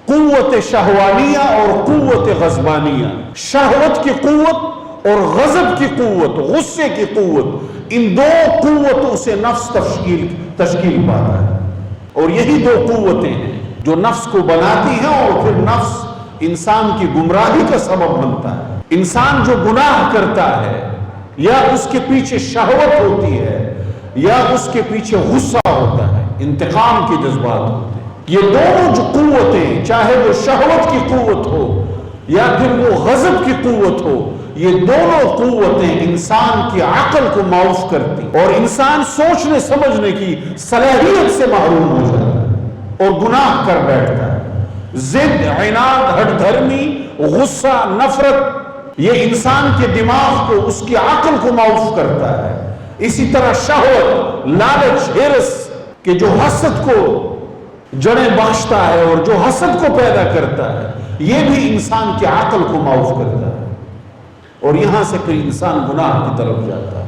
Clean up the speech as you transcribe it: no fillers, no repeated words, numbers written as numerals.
قوت شہوانیہ اور قوت غضبانیہ، شہوت کی قوت اور غضب کی قوت، غصے کی قوت، ان دو قوتوں سے نفس تشکیل پاتا ہے، اور یہی دو قوتیں ہیں جو نفس کو بناتی ہیں اور پھر نفس انسان کی گمراہی کا سبب بنتا ہے۔ انسان جو گناہ کرتا ہے یا اس کے پیچھے شہوت ہوتی ہے یا اس کے پیچھے غصہ ہوتا ہے، انتقام کے جذبات ہوتے ہیں، یہ دونوں جو قوتیں، چاہے وہ شہوت کی قوت ہو یا پھر وہ غضب کی قوت ہو، یہ دونوں قوتیں انسان کی عقل کو معاف کرتی اور انسان سوچنے سمجھنے کی صلاحیت سے محروم ہو جاتا ہے اور گناہ کر بیٹھتا ہے۔ ضد، عناد، ہٹ دھرمی، غصہ، نفرت، یہ انسان کے دماغ کو، اس کی عقل کو معاف کرتا ہے۔ اسی طرح شہوت، لالچ، ہرس کہ جو حسد کو جڑیں بخشتا ہے اور جو حسد کو پیدا کرتا ہے، یہ بھی انسان کی عقل کو معاف کرتا ہے، اور یہاں سے پھر انسان گناہ کی طرف جاتا ہے۔